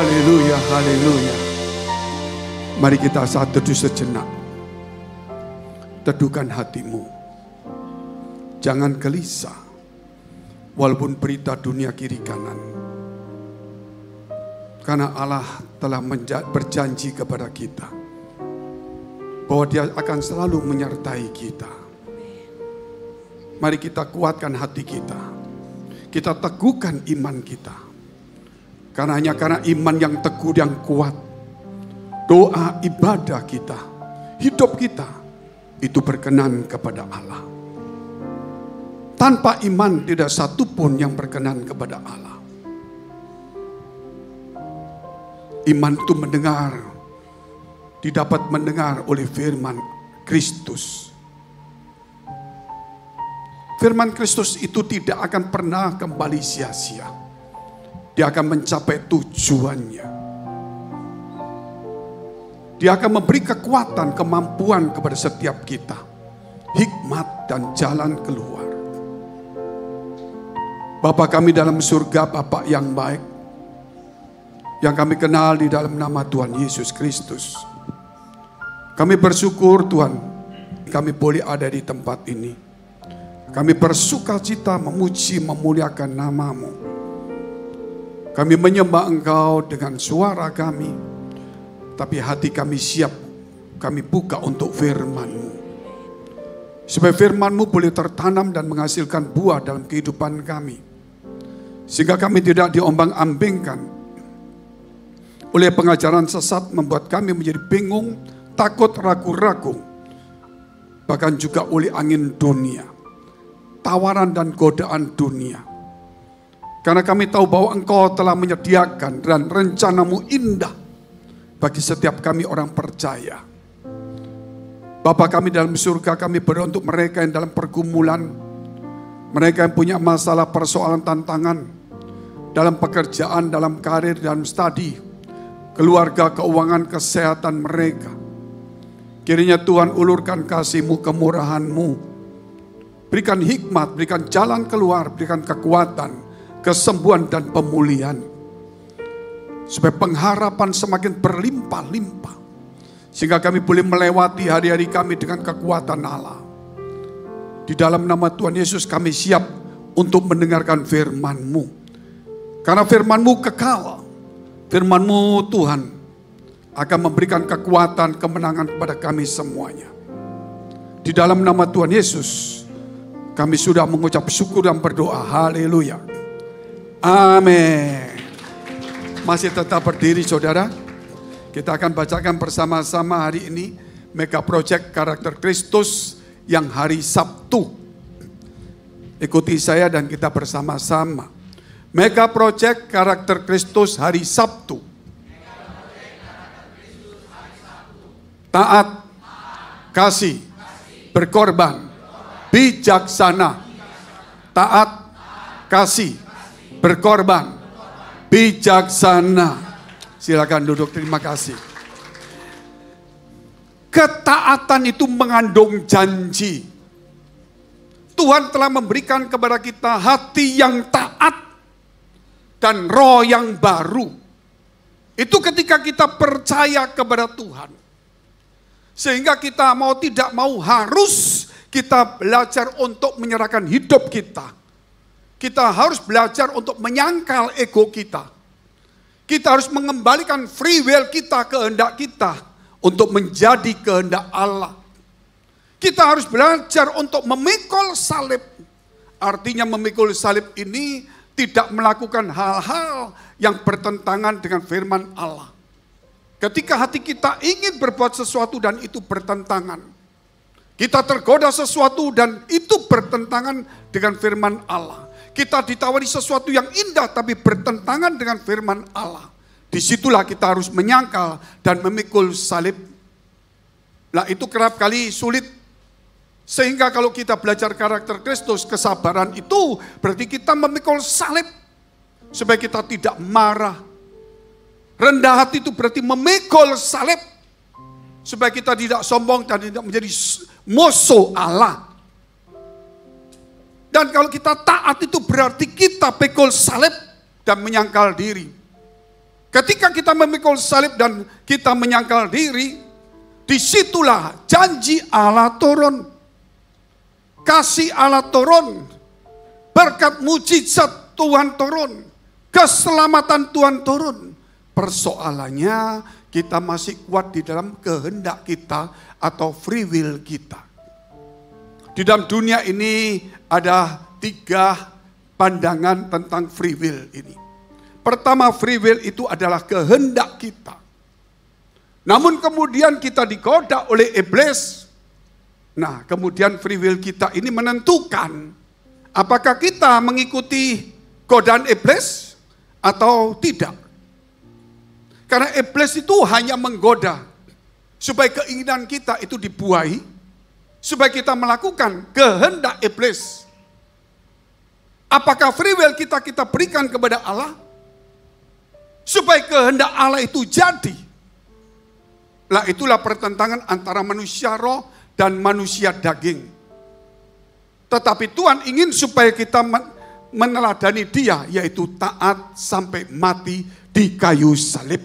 Haleluya, haleluya. Mari kita saat teduh sejenak. Teduhkan hatimu. Jangan gelisah. Walaupun berita dunia kiri kanan. Karena Allah telah berjanji kepada kita. Bahwa Dia akan selalu menyertai kita. Mari kita kuatkan hati kita. Kita teguhkan iman kita. Karena hanya karena iman yang teguh yang kuat, doa ibadah kita, hidup kita, itu berkenan kepada Allah. Tanpa iman tidak satu pun yang berkenan kepada Allah. Iman itu mendengar, didapat mendengar oleh firman Kristus. Firman Kristus itu tidak akan pernah kembali sia-sia. Dia akan mencapai tujuannya. Dia akan memberi kekuatan, kemampuan kepada setiap kita. Hikmat dan jalan keluar. Bapa kami dalam surga, Bapa yang baik. Yang kami kenal di dalam nama Tuhan Yesus Kristus. Kami bersyukur Tuhan, kami boleh ada di tempat ini. Kami bersukacita memuji, memuliakan nama-Mu. Kami menyembah Engkau dengan suara kami. Tapi hati kami siap, kami buka untuk firman-Mu. Supaya firman-Mu boleh tertanam dan menghasilkan buah dalam kehidupan kami. Sehingga kami tidak diombang-ambingkan oleh pengajaran sesat, membuat kami menjadi bingung, takut, ragu-ragu. Bahkan juga oleh angin dunia, tawaran dan godaan dunia. Karena kami tahu bahwa Engkau telah menyediakan dan rencana-Mu indah bagi setiap kami orang percaya. Bapa kami dalam surga, kami berdoa untuk mereka yang dalam pergumulan, mereka yang punya masalah, persoalan, tantangan dalam pekerjaan, dalam karir, dalam studi, keluarga, keuangan, kesehatan mereka. Kiranya Tuhan ulurkan kasih-Mu, kemurahan-Mu. Berikan hikmat, berikan jalan keluar, berikan kekuatan, kesembuhan dan pemulihan. Supaya pengharapan semakin berlimpah-limpah. Sehingga kami boleh melewati hari-hari kami dengan kekuatan Allah. Di dalam nama Tuhan Yesus kami siap untuk mendengarkan firman-Mu. Karena firman-Mu kekal. Firman-Mu Tuhan akan memberikan kekuatan, kemenangan kepada kami semuanya. Di dalam nama Tuhan Yesus kami sudah mengucap syukur dan berdoa. Haleluya. Amin. Masih tetap berdiri saudara. Kita akan bacakan bersama-sama hari ini Mega Project Karakter Kristus yang hari Sabtu. Ikuti saya dan kita bersama-sama. Mega Project Karakter Kristus hari Sabtu. Taat, kasih, berkorban, bijaksana. Taat, kasih, berkorban, bijaksana. Silakan duduk, terima kasih. Ketaatan itu mengandung janji. Tuhan telah memberikan kepada kita hati yang taat dan roh yang baru. Itu ketika kita percaya kepada Tuhan. Sehingga kita mau tidak mau harus kita belajar untuk menyerahkan hidup kita. Kita harus belajar untuk menyangkal ego kita. Kita harus mengembalikan free will kita, kehendak kita, untuk menjadi kehendak Allah. Kita harus belajar untuk memikul salib. Artinya memikul salib ini tidak melakukan hal-hal yang bertentangan dengan firman Allah. Ketika hati kita ingin berbuat sesuatu dan itu bertentangan. Kita tergoda sesuatu dan itu bertentangan dengan firman Allah. Kita ditawari sesuatu yang indah tapi bertentangan dengan firman Allah. Disitulah kita harus menyangkal dan memikul salib. Nah itu kerap kali sulit. Sehingga kalau kita belajar karakter Kristus, kesabaran itu berarti kita memikul salib. Supaya kita tidak marah. Rendah hati itu berarti memikul salib. Supaya kita tidak sombong dan tidak menjadi musuh Allah. Dan kalau kita taat itu berarti kita pikul salib dan menyangkal diri. Ketika kita memikul salib dan kita menyangkal diri, disitulah janji Allah turun. Kasih Allah turun. Berkat mujizat Tuhan turun. Keselamatan Tuhan turun. Persoalannya kita masih kuat di dalam kehendak kita atau free will kita. Di dalam dunia ini ada 3 pandangan tentang free will ini. Pertama, free will itu adalah kehendak kita. Namun kemudian kita digoda oleh iblis. Nah, kemudian free will kita ini menentukan apakah kita mengikuti godaan iblis atau tidak. Karena iblis itu hanya menggoda supaya keinginan kita itu dibuahi, supaya kita melakukan kehendak iblis. Apakah free will kita berikan kepada Allah? Supaya kehendak Allah itu jadi. Lah itulah pertentangan antara manusia roh dan manusia daging. Tetapi Tuhan ingin supaya kita meneladani Dia, yaitu taat sampai mati di kayu salib.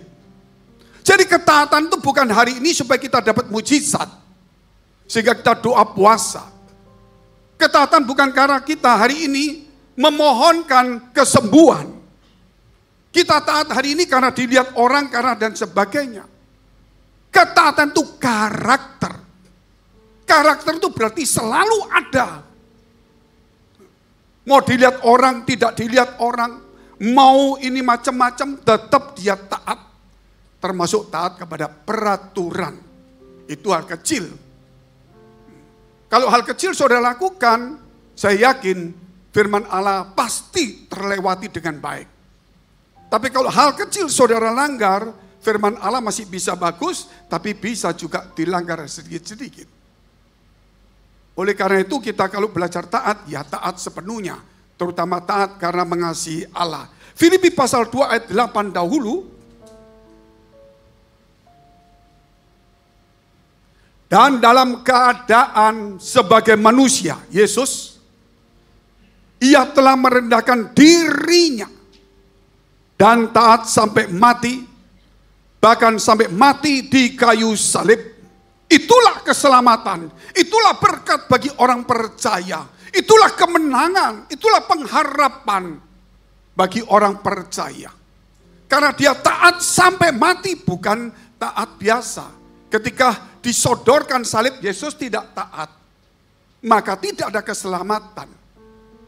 Jadi ketaatan itu bukan hari ini supaya kita dapat mujizat, sehingga kita doa puasa. Ketaatan bukan karena kita hari ini memohonkan kesembuhan. Kita taat hari ini karena dilihat orang, karena dan sebagainya. Ketaatan itu karakter. Karakter itu berarti selalu ada. Mau dilihat orang, tidak dilihat orang. Mau ini macam-macam, tetap dia taat. Termasuk taat kepada peraturan. Itu hal kecil. Kalau hal kecil saudara lakukan, saya yakin firman Allah pasti terlewati dengan baik. Tapi kalau hal kecil saudara langgar, firman Allah masih bisa bagus, tapi bisa juga dilanggar sedikit-sedikit. Oleh karena itu kita kalau belajar taat, ya taat sepenuhnya. Terutama taat karena mengasihi Allah. Filipi pasal 2 ayat 8 dahulu. Dan dalam keadaan sebagai manusia, Yesus, Ia telah merendahkan dirinya. Dan taat sampai mati, bahkan sampai mati di kayu salib. Itulah keselamatan, itulah berkat bagi orang percaya. Itulah kemenangan, itulah pengharapan bagi orang percaya. Karena dia taat sampai mati, bukan taat biasa. Ketika disodorkan salib, Yesus tidak taat. Maka tidak ada keselamatan.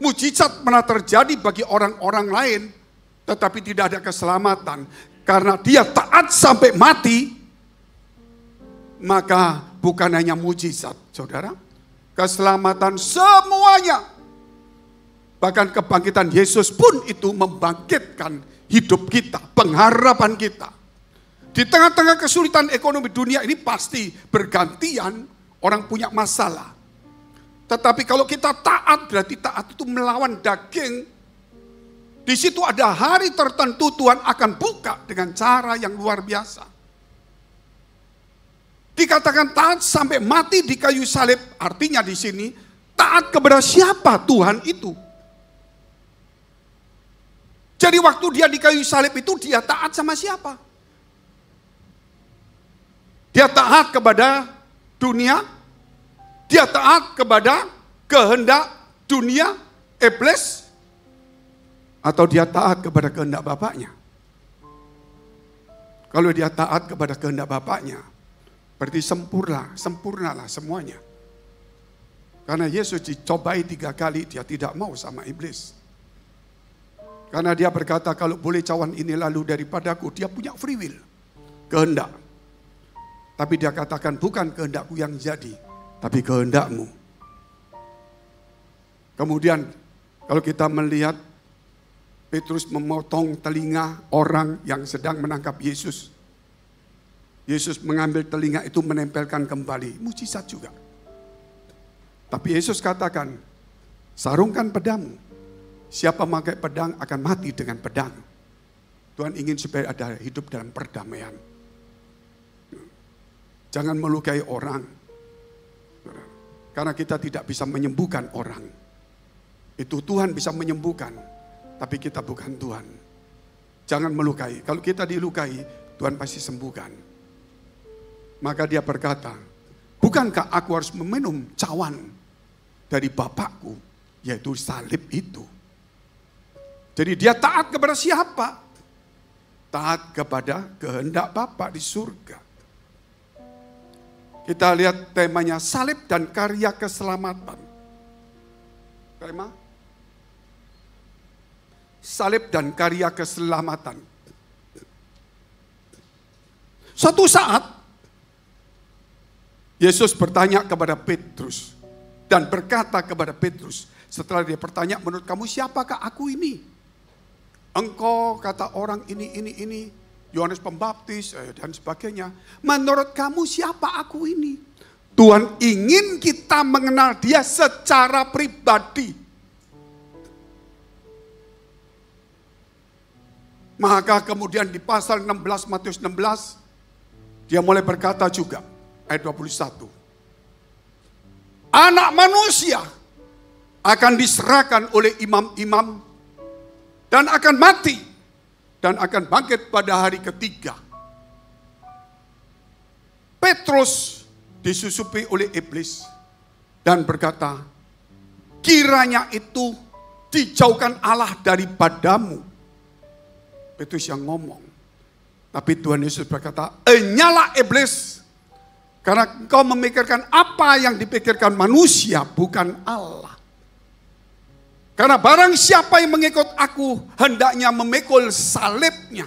Mujizat pernah terjadi bagi orang-orang lain, tetapi tidak ada keselamatan. Karena dia taat sampai mati, maka bukan hanya mujizat, saudara. Keselamatan semuanya. Bahkan kebangkitan Yesus pun itu membangkitkan hidup kita, pengharapan kita. Di tengah-tengah kesulitan ekonomi dunia ini pasti bergantian orang punya masalah. Tetapi kalau kita taat, berarti taat itu melawan daging. Di situ ada hari tertentu Tuhan akan buka dengan cara yang luar biasa. Dikatakan taat sampai mati di kayu salib, artinya di sini taat kepada siapa Tuhan itu. Jadi waktu dia di kayu salib itu dia taat sama siapa? Dia taat kepada dunia, dia taat kepada kehendak dunia, iblis, atau dia taat kepada kehendak Bapaknya. Kalau dia taat kepada kehendak Bapaknya, berarti sempurnalah semuanya. Karena Yesus dicobai 3 kali, dia tidak mau sama iblis. Karena dia berkata, kalau boleh cawan ini lalu daripadaku, dia punya free will, kehendak. Tapi dia katakan, bukan kehendakku yang jadi, tapi kehendakmu. Kemudian kalau kita melihat Petrus memotong telinga orang yang sedang menangkap Yesus. Yesus mengambil telinga itu menempelkan kembali. Mujizat juga. Tapi Yesus katakan, sarungkan pedangmu. Siapa memakai pedang akan mati dengan pedang. Tuhan ingin supaya ada hidup dalam perdamaian. Jangan melukai orang. Karena kita tidak bisa menyembuhkan orang. Itu Tuhan bisa menyembuhkan. Tapi kita bukan Tuhan. Jangan melukai. Kalau kita dilukai, Tuhan pasti sembuhkan. Maka dia berkata, bukankah aku harus meminum cawan dari Bapakku, yaitu salib itu? Jadi dia taat kepada siapa? Taat kepada kehendak Bapa di surga. Kita lihat temanya, salib dan karya keselamatan. Tema? Salib dan karya keselamatan. Suatu saat, Yesus bertanya kepada Petrus dan berkata kepada Petrus, setelah dia bertanya, menurut kamu siapakah aku ini? Engkau kata orang ini, Yohanes Pembaptis dan sebagainya. Menurut kamu siapa aku ini? Tuhan ingin kita mengenal dia secara pribadi. Maka kemudian di pasal 16, Matius 16, dia mulai berkata juga, ayat 21. Anak manusia akan diserahkan oleh imam-imam dan akan mati dan akan bangkit pada hari ketiga. Petrus disusupi oleh iblis dan berkata, kiranya itu dijauhkan Allah daripadamu. Petrus yang ngomong. Tapi Tuhan Yesus berkata, enyalah iblis. Karena engkau memikirkan apa yang dipikirkan manusia, bukan Allah. Karena barang siapa yang mengikut aku, hendaknya memikul salibnya.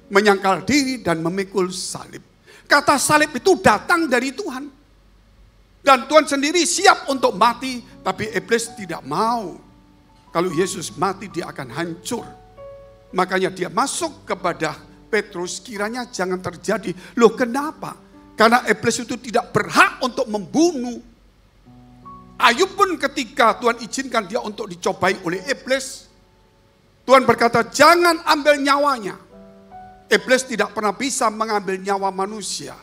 Menyangkal diri dan memikul salib. Kata salib itu datang dari Tuhan. Dan Tuhan sendiri siap untuk mati, tapi iblis tidak mau. Kalau Yesus mati, dia akan hancur. Makanya dia masuk kepada Petrus, kiranya jangan terjadi. Loh kenapa? Karena iblis itu tidak berhak untuk membunuh. Ayub pun ketika Tuhan izinkan dia untuk dicobai oleh iblis, Tuhan berkata jangan ambil nyawanya. Iblis tidak pernah bisa mengambil nyawa manusia.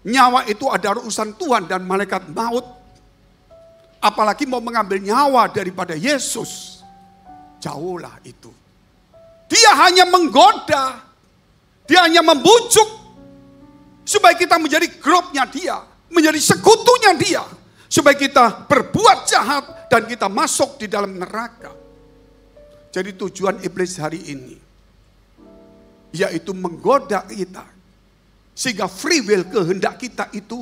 Nyawa itu ada urusan Tuhan dan malaikat maut. Apalagi mau mengambil nyawa daripada Yesus. Jauhlah itu. Dia hanya menggoda. Dia hanya membujuk. Supaya kita menjadi grupnya dia. Menjadi sekutunya dia. Supaya kita berbuat jahat. Dan kita masuk di dalam neraka. Jadi tujuan iblis hari ini. Yaitu menggoda kita. Sehingga free will kehendak kita itu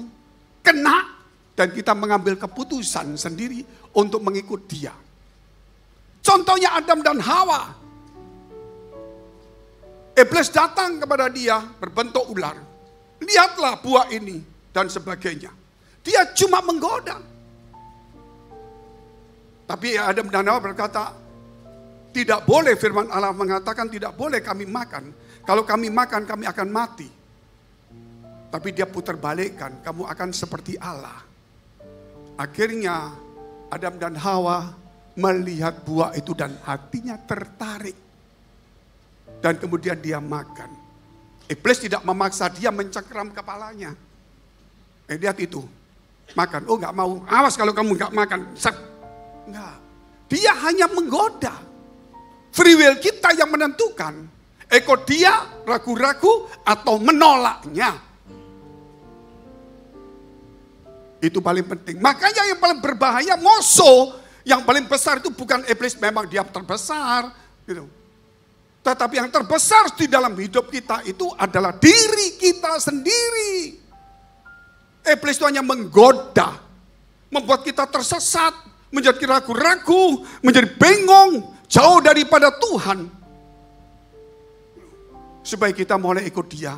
kena. Dan kita mengambil keputusan sendiri untuk mengikut dia. Contohnya Adam dan Hawa. Iblis datang kepada dia berbentuk ular. Lihatlah buah ini dan sebagainya. Dia cuma menggoda. Tapi Adam dan Hawa berkata, tidak boleh, firman Allah mengatakan tidak boleh kami makan. Kalau kami makan kami akan mati. Tapi dia putar balikkan, kamu akan seperti Allah. Akhirnya Adam dan Hawa melihat buah itu dan hatinya tertarik. Dan kemudian dia makan. Iblis tidak memaksa dia mencengkeram kepalanya. Lihat itu. Makan. Oh enggak mau. Awas kalau kamu enggak makan. Enggak. Dia hanya menggoda. Free will kita yang menentukan. Ikut dia ragu-ragu atau menolaknya. Itu paling penting. Makanya yang paling berbahaya musuh. Yang paling besar itu bukan iblis, memang dia terbesar. Gitu. Tetapi yang terbesar di dalam hidup kita itu adalah diri kita sendiri. Iblis itu hanya menggoda. Membuat kita tersesat. Menjadi ragu-ragu. Menjadi bingung. Jauh daripada Tuhan. Supaya kita mulai ikut dia.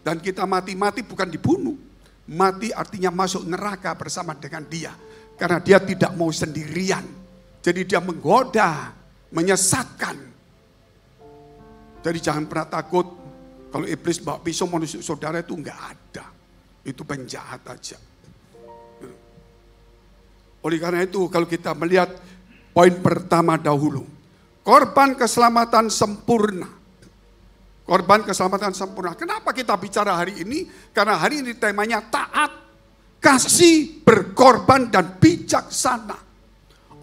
Dan kita mati-mati bukan dibunuh. Mati artinya masuk neraka bersama dengan dia. Karena dia tidak mau sendirian. Jadi dia menggoda, menyesatkan. Jadi jangan pernah takut. Kalau iblis bawa pisau menusuk saudara itu enggak ada. Itu penjahat aja. Oleh karena itu kalau kita melihat poin pertama dahulu. Korban keselamatan sempurna. Korban keselamatan sempurna. Kenapa kita bicara hari ini? Karena hari ini temanya taat. Kasih, berkorban, dan bijaksana.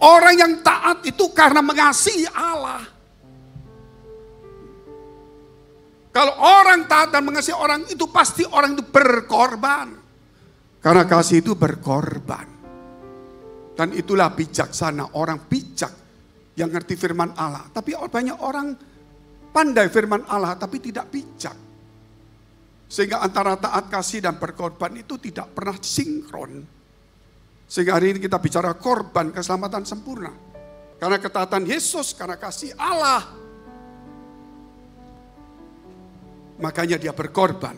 Orang yang taat itu karena mengasihi Allah. Kalau orang taat dan mengasihi orang itu pasti orang itu berkorban. Karena kasih itu berkorban. Dan itulah bijaksana, orang bijak yang ngerti firman Allah. Tapi banyak orang pandai firman Allah tapi tidak bijak. Sehingga antara taat kasih dan berkorban itu tidak pernah sinkron. Sehingga hari ini kita bicara korban keselamatan sempurna. Karena ketaatan Yesus, karena kasih Allah. Makanya dia berkorban.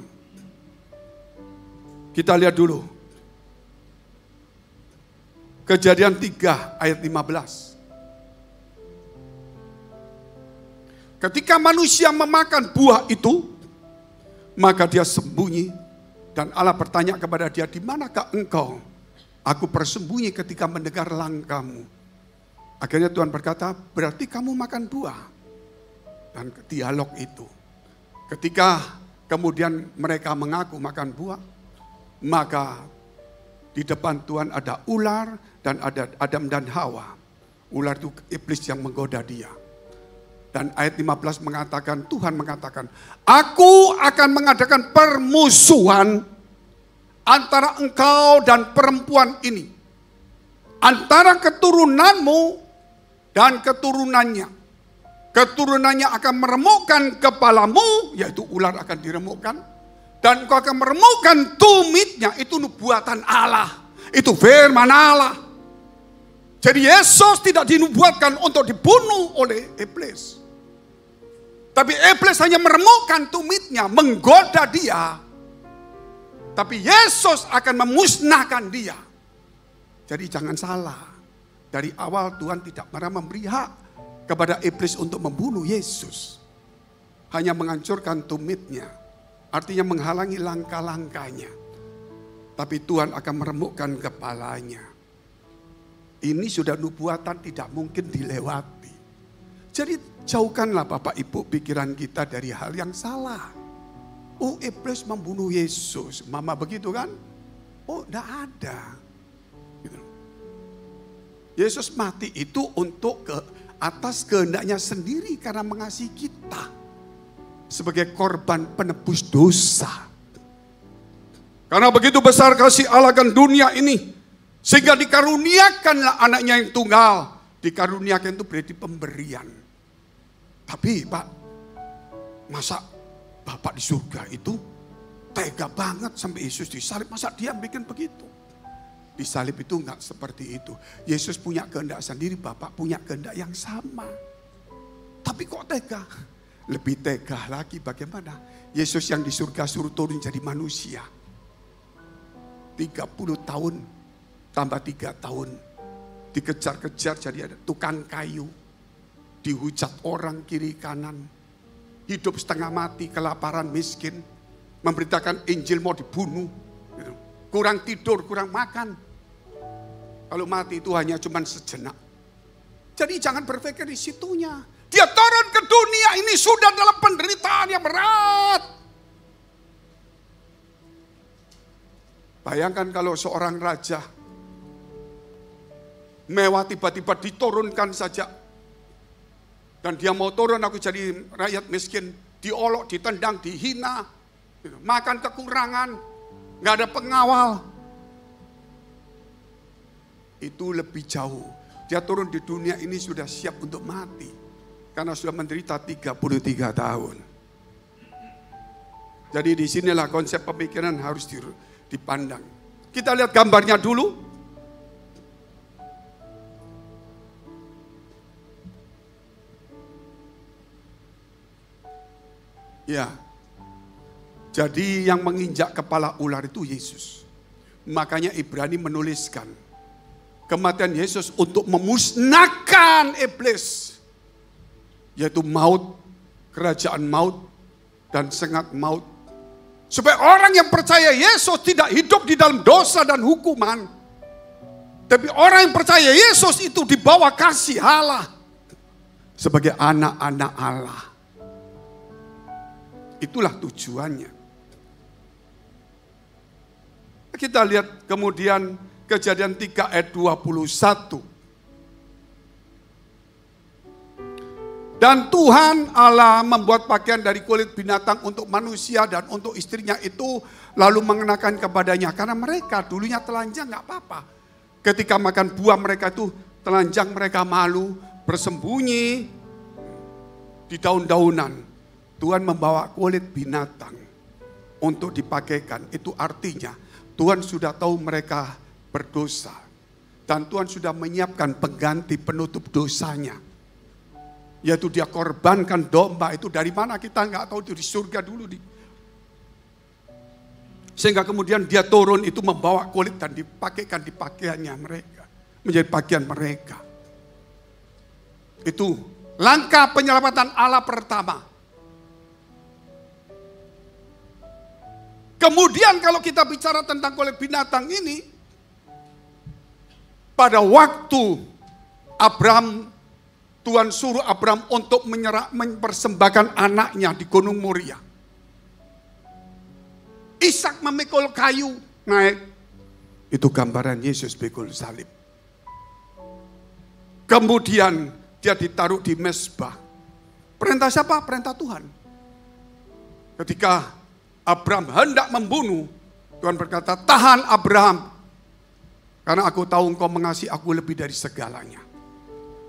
Kita lihat dulu. Kejadian 3 ayat 15. Ketika manusia memakan buah itu, maka dia sembunyi. Dan Allah bertanya kepada dia, di manakah engkau? Aku bersembunyi ketika mendengar langkahmu. Akhirnya Tuhan berkata, berarti kamu makan buah. Dan dialog itu. Ketika kemudian mereka mengaku makan buah, maka di depan Tuhan ada ular dan ada Adam dan Hawa. Ular itu iblis yang menggoda dia. Dan ayat 15 mengatakan, Tuhan mengatakan, aku akan mengadakan permusuhan antara engkau dan perempuan ini. Antara keturunanmu dan keturunannya. Keturunannya akan meremukkan kepalamu, yaitu ular akan diremukkan. Dan engkau akan meremukkan tumitnya, itu nubuatan Allah. Itu firman Allah. Jadi Yesus tidak dinubuatkan untuk dibunuh oleh iblis. Tapi iblis hanya meremukkan tumitnya, menggoda dia. Tapi Yesus akan memusnahkan dia. Jadi jangan salah. Dari awal Tuhan tidak pernah memberi hak kepada iblis untuk membunuh Yesus. Hanya menghancurkan tumitnya. Artinya menghalangi langkah-langkahnya. Tapi Tuhan akan meremukkan kepalanya. Ini sudah nubuatan tidak mungkin dilewati. Jadi jauhkanlah Bapak Ibu pikiran kita dari hal yang salah. Oh, iblis membunuh Yesus. Mama begitu kan? Oh, tidak ada. Gitu. Yesus mati itu untuk atas kehendaknya sendiri karena mengasihi kita sebagai korban penebus dosa. Karena begitu besar kasih Allah akan dunia ini, sehingga dikaruniakanlah anaknya yang tunggal. Dikaruniakan itu berarti pemberian. Tapi Pak, masa Bapak di surga itu tega banget sampai Yesus disalib, masa dia bikin begitu? Disalib itu enggak seperti itu. Yesus punya kehendak sendiri, Bapak punya kehendak yang sama. Tapi kok tega? Lebih tega lagi bagaimana? Yesus yang di surga suruh turun jadi manusia. 30 tahun tambah 3 tahun. Dikejar-kejar jadi ada tukang kayu. Dihujat orang kiri kanan. Hidup setengah mati, kelaparan, miskin. Memberitakan Injil mau dibunuh. Kurang tidur, kurang makan. Kalau mati itu hanya cuma sejenak. Jadi jangan berpikir di situnya. Dia turun ke dunia ini sudah dalam penderitaan yang berat. Bayangkan kalau seorang raja mewah tiba-tiba diturunkan saja. Dan dia mau turun, aku jadi rakyat miskin. Diolok, ditendang, dihina. Makan kekurangan. Gak ada pengawal. Itu lebih jauh. Dia turun di dunia ini sudah siap untuk mati. Karena sudah menderita 33 tahun. Jadi disinilah konsep pemikiran harus dipandang. Kita lihat gambarnya dulu. Ya. Jadi yang menginjak kepala ular itu Yesus. Makanya Ibrani menuliskan kematian Yesus untuk memusnahkan iblis. Yaitu maut, kerajaan maut, dan sengat maut. Supaya orang yang percaya Yesus tidak hidup di dalam dosa dan hukuman. Tapi orang yang percaya Yesus itu dibawa kasih Allah. Sebagai anak-anak Allah. Itulah tujuannya. Kita lihat kemudian Kejadian 3 ayat 21. Dan Tuhan Allah membuat pakaian dari kulit binatang untuk manusia dan untuk istrinya itu, lalu mengenakan kepadanya. Karena mereka dulunya telanjang gak apa-apa. Ketika makan buah mereka itu telanjang, mereka malu, bersembunyi di daun-daunan. Tuhan membawa kulit binatang untuk dipakaikan. Itu artinya Tuhan sudah tahu mereka berdosa. Dan Tuhan sudah menyiapkan pengganti penutup dosanya. Yaitu dia korbankan domba. Itu dari mana kita nggak tahu, itu di surga dulu. Sehingga kemudian dia turun itu membawa kulit dan dipakaikan di pakaiannya mereka. Menjadi pakaian mereka. Itu langkah penyelamatan Allah pertama. Kemudian kalau kita bicara tentang kulit binatang ini, pada waktu Tuhan suruh Abraham untuk mempersembahkan anaknya di Gunung Moria. Ishak memikul kayu naik. Itu gambaran Yesus pikul salib. Kemudian dia ditaruh di mezbah. Perintah siapa? Perintah Tuhan. Ketika Abraham hendak membunuh, Tuhan berkata, tahan Abraham. Karena aku tahu engkau mengasihi aku lebih dari segalanya.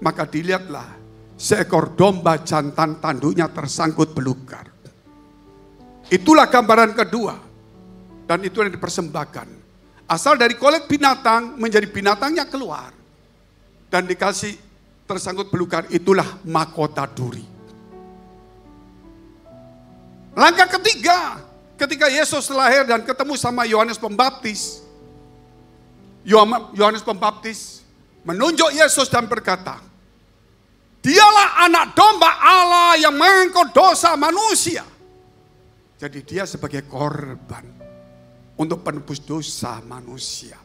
Maka dilihatlah seekor domba jantan, tanduknya tersangkut belukar. Itulah gambaran kedua. Dan itu yang dipersembahkan. Asal dari kulit binatang menjadi binatangnya keluar. Dan dikasih tersangkut belukar, itulah mahkota duri. Langkah ketiga, ketika Yesus lahir dan ketemu sama Yohanes Pembaptis. Yohanes Pembaptis menunjuk Yesus dan berkata, dialah anak domba Allah yang mengangkut dosa manusia. Jadi dia sebagai korban untuk penebus dosa manusia.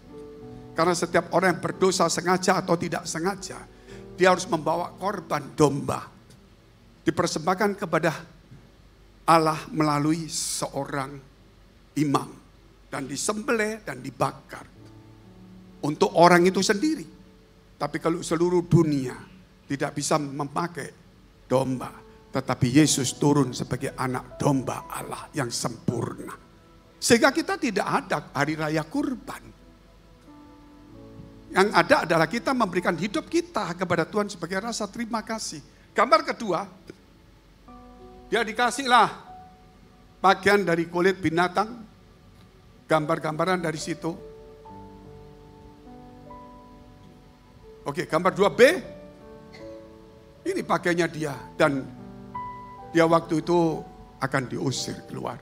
Karena setiap orang yang berdosa sengaja atau tidak sengaja, dia harus membawa korban domba. Dipersembahkan kepada Allah melalui seorang imam. Dan disembelih dan dibakar. Untuk orang itu sendiri. Tapi kalau seluruh dunia tidak bisa memakai domba. Tetapi Yesus turun sebagai anak domba Allah yang sempurna. Sehingga kita tidak ada hari raya kurban. Yang ada adalah kita memberikan hidup kita kepada Tuhan sebagai rasa terima kasih. Gambar kedua, dia dikasihlah bagian dari kulit binatang. Gambar-gambaran dari situ. Oke, gambar 2B. Ini pakainya dia. Dan dia waktu itu akan diusir keluar.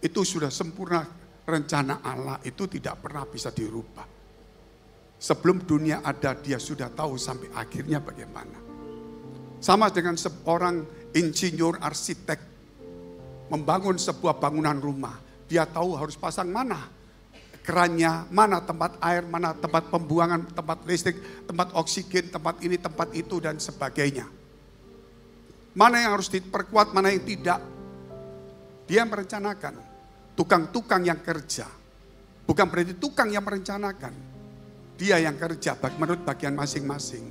Itu sudah sempurna. Rencana Allah itu tidak pernah bisa dirubah. Sebelum dunia ada, dia sudah tahu sampai akhirnya bagaimana. Sama dengan seorang insinyur arsitek membangun sebuah bangunan rumah. Dia tahu harus pasang mana kerannya, mana tempat air, mana tempat pembuangan, tempat listrik, tempat oksigen, tempat ini, tempat itu, dan sebagainya. Mana yang harus diperkuat, mana yang tidak. Dia merencanakan. Tukang-tukang yang kerja. Bukan berarti tukang yang merencanakan. Dia yang kerja menurut bagian masing-masing.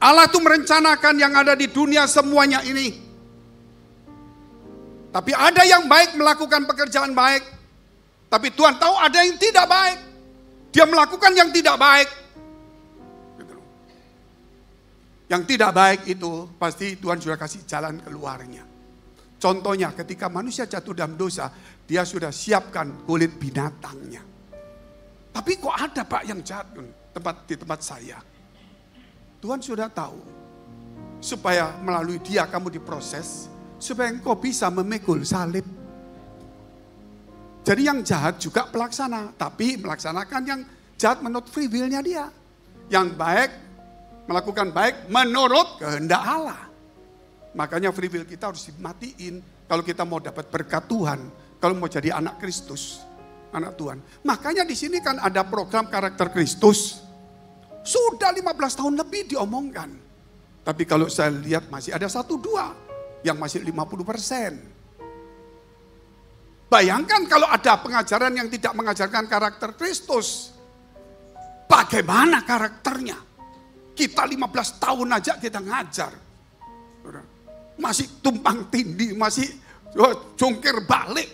Allah itu merencanakan yang ada di dunia semuanya ini. Tapi ada yang baik melakukan pekerjaan baik. Tapi Tuhan tahu ada yang tidak baik. Dia melakukan yang tidak baik. Yang tidak baik itu pasti Tuhan sudah kasih jalan keluarnya. Contohnya ketika manusia jatuh dalam dosa, dia sudah siapkan kulit binatangnya. Tapi kok ada Pak yang jahat di tempat saya? Tuhan sudah tahu. Supaya melalui dia kamu diproses, supaya engkau bisa memikul salib. Jadi yang jahat juga pelaksana, tapi melaksanakan yang jahat menurut free will-nya dia. Yang baik, melakukan baik menurut kehendak Allah. Makanya free will kita harus dimatiin kalau kita mau dapat berkat Tuhan, kalau mau jadi anak Kristus, anak Tuhan. Makanya di sini kan ada program karakter Kristus. Sudah 15 tahun lebih diomongkan. Tapi kalau saya lihat masih ada 1-2 yang masih 50%. Bayangkan kalau ada pengajaran yang tidak mengajarkan karakter Kristus. Bagaimana karakternya? Kita 15 tahun aja kita ngajar. Masih tumpang tindih, masih jungkir balik.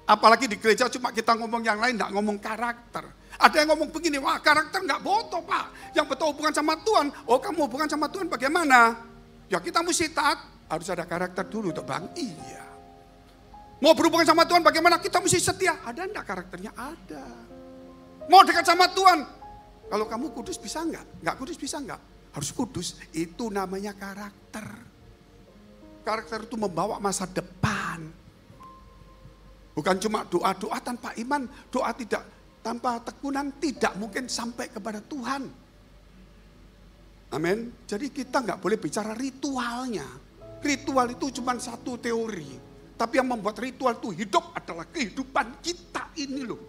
Apalagi di gereja cuma kita ngomong yang lain, nggak ngomong karakter. Ada yang ngomong begini, wah karakter nggak butuh Pak. Yang betul hubungan sama Tuhan, oh kamu hubungan sama Tuhan bagaimana? Ya kita mesti taat, harus ada karakter dulu toh Bang. Iya. Mau berhubungan sama Tuhan bagaimana? Kita mesti setia. Ada enggak karakternya? Ada. Mau dekat sama Tuhan? Kalau kamu kudus bisa enggak? Enggak kudus bisa enggak? Harus kudus. Itu namanya karakter. Karakter itu membawa masa depan. Bukan cuma doa-doa tanpa iman. Doa tidak tanpa tekunan tidak mungkin sampai kepada Tuhan. Amin. Jadi kita enggak boleh bicara ritualnya. Ritual itu cuma satu teori. Tapi yang membuat ritual itu hidup adalah kehidupan kita ini loh.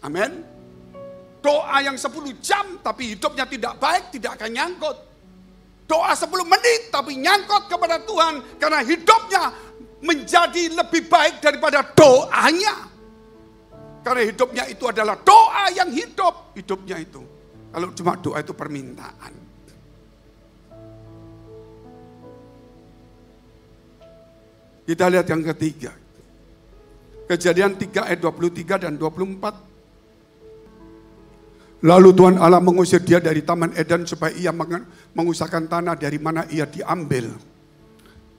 Amin. Doa yang 10 jam tapi hidupnya tidak baik tidak akan nyangkut. Doa 10 menit tapi nyangkut kepada Tuhan. Karena hidupnya menjadi lebih baik daripada doanya. Karena hidupnya itu adalah doa yang hidup. Hidupnya itu. Kalau cuma doa itu permintaan. Kita lihat yang ketiga. Kejadian 3 ayat 23 dan 24. Lalu Tuhan Allah mengusir dia dari Taman Eden supaya ia mengusahakan tanah dari mana ia diambil.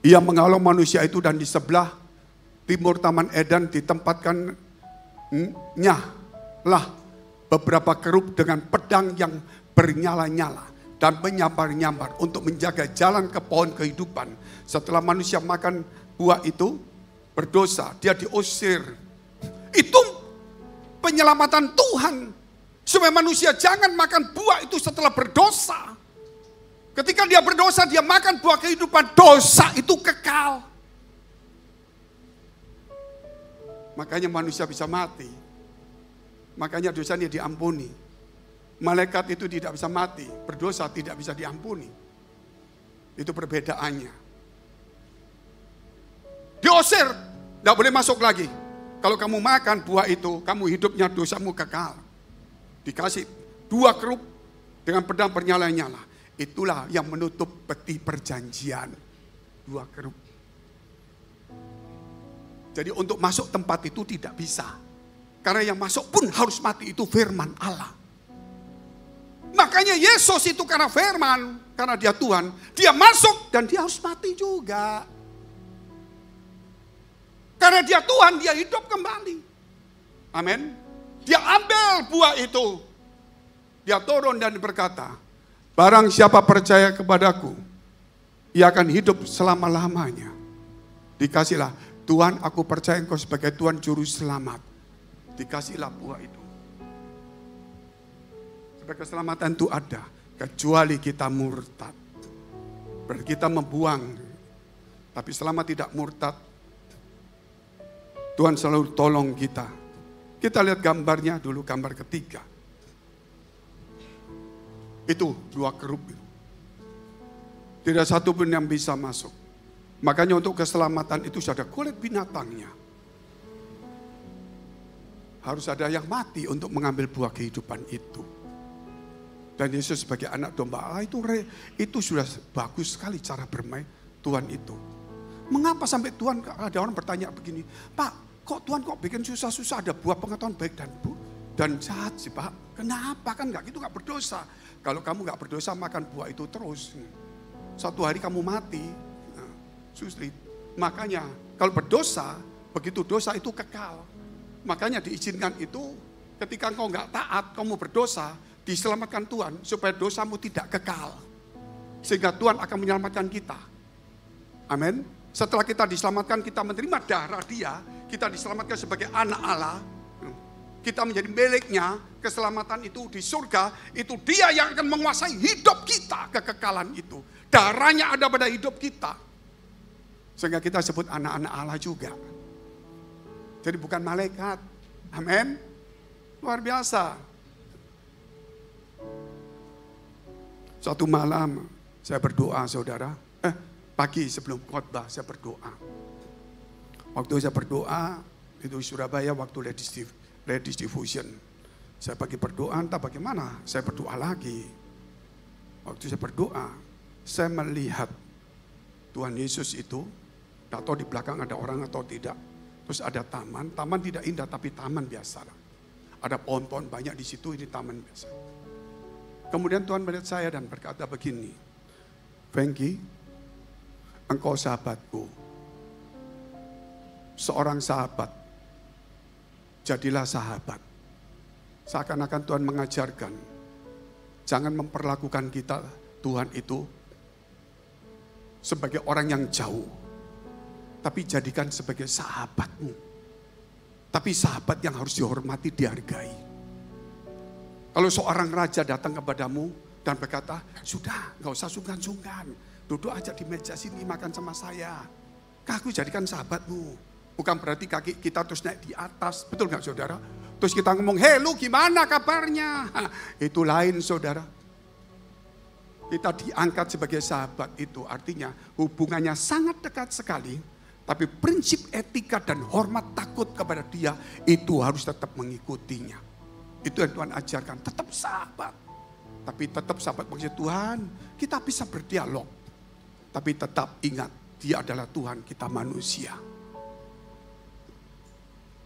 Ia menghalau manusia itu dan di sebelah timur Taman Eden ditempatkannya lah beberapa kerub dengan pedang yang bernyala-nyala dan menyambar-nyambar untuk menjaga jalan ke pohon kehidupan. Setelah manusia makan buah itu berdosa, dia diusir. Itu penyelamatan Tuhan. Supaya manusia jangan makan buah itu setelah berdosa. Ketika dia berdosa, dia makan buah kehidupan. Dosa itu kekal. Makanya manusia bisa mati. Makanya dosanya diampuni. Malaikat itu tidak bisa mati. Berdosa tidak bisa diampuni. Itu perbedaannya. Diusir, tidak boleh masuk lagi. Kalau kamu makan buah itu, kamu hidupnya dosamu kekal. Dikasih 2 kerub dengan pedang bernyala-nyala. Itulah yang menutup peti perjanjian. 2 kerub. Jadi untuk masuk tempat itu tidak bisa. Karena yang masuk pun harus mati, itu firman Allah. Makanya Yesus itu karena firman, karena dia Tuhan, dia masuk dan dia harus mati juga. Karena dia Tuhan, dia hidup kembali. Amin. Dia ambil buah itu. Dia turun dan berkata, barang siapa percaya kepadaku, ia akan hidup selama-lamanya. Dikasihlah, Tuhan aku percaya engkau sebagai Tuhan Juru Selamat. Dikasihlah buah itu. Supaya keselamatan itu ada, kecuali kita murtad. Berarti kita membuang. Tapi selama tidak murtad, Tuhan selalu tolong kita. Kita lihat gambarnya dulu, gambar ketiga. Itu 2 kerub. Tidak satu pun yang bisa masuk. Makanya untuk keselamatan itu sudah ada kulit binatangnya. Harus ada yang mati untuk mengambil buah kehidupan itu. Dan Yesus sebagai anak domba Allah itu sudah bagus sekali cara bermain Tuhan itu. Mengapa sampai Tuhan, ada orang bertanya begini, Pak, kok Tuhan kok bikin susah-susah, ada buah pengetahuan baik dan jahat sih Pak. Kenapa? Kan enggak gitu, enggak berdosa. Kalau kamu enggak berdosa makan buah itu terus. Suatu hari kamu mati. Nah, sulit. Makanya kalau berdosa, begitu dosa itu kekal. Makanya diizinkan itu ketika engkau enggak taat, kamu berdosa, diselamatkan Tuhan supaya dosamu tidak kekal. Sehingga Tuhan akan menyelamatkan kita. Amin. Setelah kita diselamatkan, kita menerima darah dia, kita diselamatkan sebagai anak Allah, kita menjadi miliknya. Keselamatan itu di surga, itu dia yang akan menguasai hidup kita, kekekalan itu. Darahnya ada pada hidup kita. Sehingga kita sebut anak-anak Allah juga. Jadi bukan malaikat. Amin. Luar biasa. Suatu malam saya berdoa saudara. Pagi sebelum khotbah saya berdoa. Waktu saya berdoa, itu di Surabaya waktu Ladies Diffusion. Saya pagi berdoa, entah bagaimana, saya berdoa lagi. Waktu saya berdoa, saya melihat Tuhan Yesus itu, tidak tahu di belakang ada orang atau tidak. Terus ada taman tidak indah tapi taman biasa. Ada pohon-pohon banyak di situ, ini taman biasa. Kemudian Tuhan melihat saya dan berkata begini, Fengky, engkau sahabatku, seorang sahabat, jadilah sahabat. Seakan-akan Tuhan mengajarkan, jangan memperlakukan kita, Tuhan itu, sebagai orang yang jauh. Tapi jadikan sebagai sahabatmu. Tapi sahabat yang harus dihormati, dihargai. Kalau seorang raja datang kepadamu dan berkata, sudah, gak usah sungkan-sungkan. Duduk aja di meja sini, makan sama saya. Aku jadikan sahabatmu. Bukan berarti kaki kita terus naik di atas. Betul gak saudara? Terus kita ngomong, hei lu gimana kabarnya? Itu lain saudara. Kita diangkat sebagai sahabat itu artinya hubungannya sangat dekat sekali. Tapi prinsip etika dan hormat takut kepada dia itu harus tetap mengikutinya. Itu yang Tuhan ajarkan, tetap sahabat. Tapi tetap sahabat maksud Tuhan, kita bisa berdialog. Tapi tetap ingat, dia adalah Tuhan, kita manusia.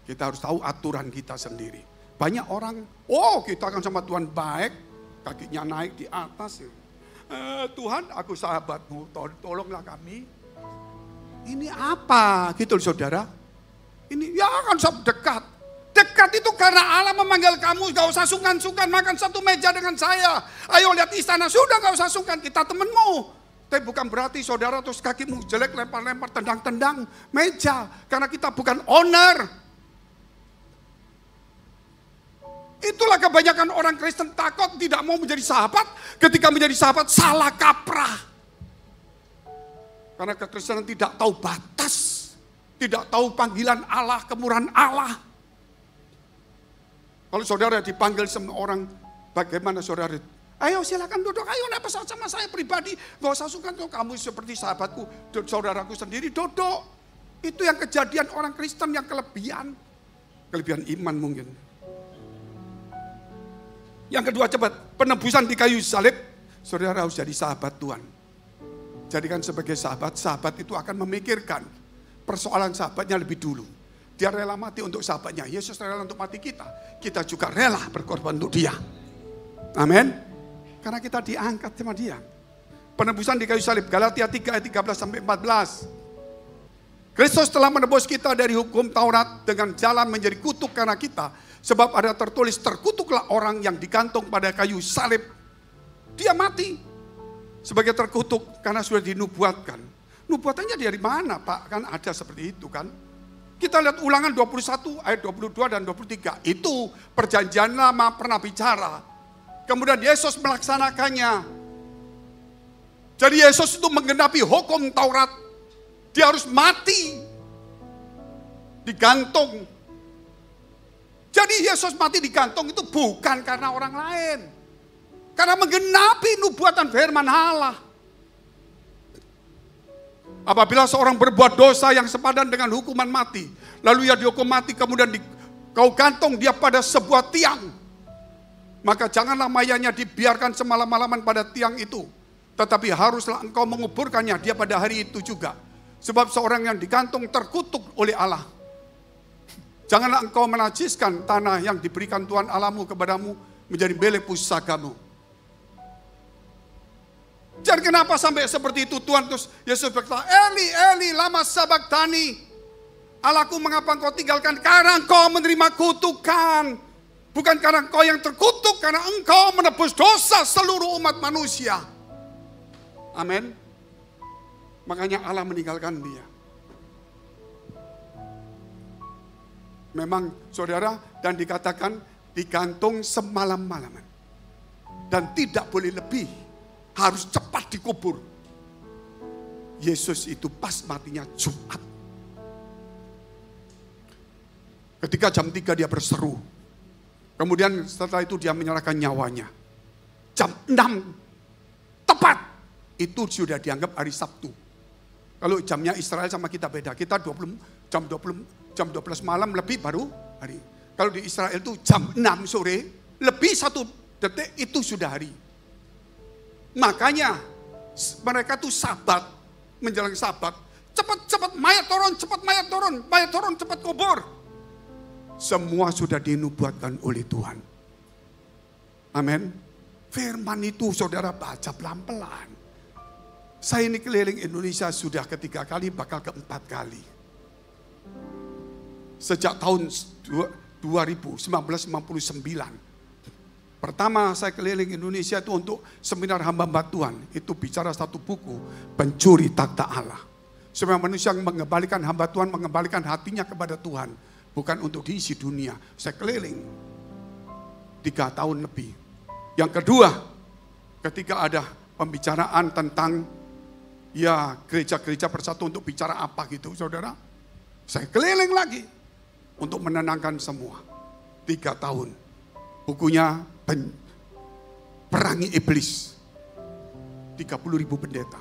Kita harus tahu aturan kita sendiri. Banyak orang, kita akan sama Tuhan baik, kakinya naik di atas. Tuhan, aku sahabatmu, tolonglah kami. Ini apa gitu saudara? Ini ya kan dekat. Dekat itu karena Allah memanggil kamu, gak usah sungkan-sungkan makan satu meja dengan saya. Ayo lihat istana, sudah gak usah sungkan, kita temenmu. Tapi bukan berarti saudara terus kakimu jelek, lempar-lempar, tendang-tendang meja. Karena kita bukan owner. Itulah kebanyakan orang Kristen takut tidak mau menjadi sahabat. Ketika menjadi sahabat salah kaprah. Karena kekristenan tidak tahu batas. Tidak tahu panggilan Allah, kemurahan Allah. Kalau saudara dipanggil sama orang, bagaimana saudara? Ayo silakan duduk, ayo naik pesawat sama saya pribadi. Gak usah sungkan, kamu seperti sahabatku, saudaraku sendiri, duduk. Itu yang kejadian orang Kristen yang kelebihan iman mungkin. Yang kedua cepat, penebusan di kayu salib. Saudara harus jadi sahabat Tuhan. Jadikan sebagai sahabat, sahabat itu akan memikirkan persoalan sahabatnya lebih dulu. Dia rela mati untuk sahabatnya. Yesus rela untuk mati kita. Kita juga rela berkorban untuk dia. Amin. Karena kita diangkat sama dia. Penebusan di kayu salib. Galatia 3 ayat 13-14. Kristus telah menebus kita dari hukum Taurat dengan jalan menjadi kutuk karena kita. Sebab ada tertulis, terkutuklah orang yang digantung pada kayu salib. Dia mati sebagai terkutuk karena sudah dinubuatkan. Nubuatannya dari mana Pak? Kan ada seperti itu kan. Kita lihat Ulangan 21 ayat 22 dan 23. Itu perjanjian lama pernah bicara. Kemudian Yesus melaksanakannya. Jadi Yesus itu menggenapi hukum Taurat. Dia harus mati. Digantung. Jadi Yesus mati digantung itu bukan karena orang lain. Karena menggenapi nubuatan firman Allah. Apabila seorang berbuat dosa yang sepadan dengan hukuman mati, lalu ia dihukum mati, kemudian kau gantung dia pada sebuah tiang, maka janganlah mayatnya dibiarkan semalam-malaman pada tiang itu, tetapi haruslah engkau menguburkannya dia pada hari itu juga. Sebab seorang yang digantung terkutuk oleh Allah. Janganlah engkau menajiskan tanah yang diberikan Tuhan Allahmu kepadamu menjadi milik pusakamu. Jadi kenapa sampai seperti itu Tuhan terus Yesus berkata, Eli, Eli, lama sabachthani. Allahku mengapa engkau tinggalkan? Karena engkau menerima kutukan. Bukan karena engkau yang terkutuk, karena engkau menebus dosa seluruh umat manusia. Amin. Makanya Allah meninggalkan dia. Memang saudara, dan dikatakan digantung semalam-malaman. Dan tidak boleh lebih. Harus cepat dikubur. Yesus itu pas matinya Jumat. Ketika jam 3 dia berseru. Kemudian setelah itu dia menyerahkan nyawanya. Jam 6 tepat. Itu sudah dianggap hari Sabtu. Kalau jamnya Israel sama kita beda. Kita jam 12 malam lebih baru hari. Kalau di Israel itu jam 6 sore lebih 1 detik itu sudah hari. Makanya mereka tuh Sabat, menjelang Sabat, cepat mayat turun, cepat kubur. Semua sudah dinubuatkan oleh Tuhan. Amin. Firman itu saudara baca pelan-pelan. Saya ini keliling Indonesia sudah ketiga kali, bakal keempat kali. Sejak tahun 1959. Pertama saya keliling Indonesia itu untuk seminar hamba-hamba Tuhan. Itu bicara satu buku, Pencuri Takhta Allah. Supaya manusia yang mengembalikan hamba Tuhan, mengembalikan hatinya kepada Tuhan. Bukan untuk diisi dunia. Saya keliling 3 tahun lebih. Yang kedua, ketika ada pembicaraan tentang ya gereja-gereja bersatu untuk bicara apa gitu saudara. Saya keliling lagi untuk menenangkan semua. 3 tahun. Bukunya Perangi Iblis. 30.000 pendeta.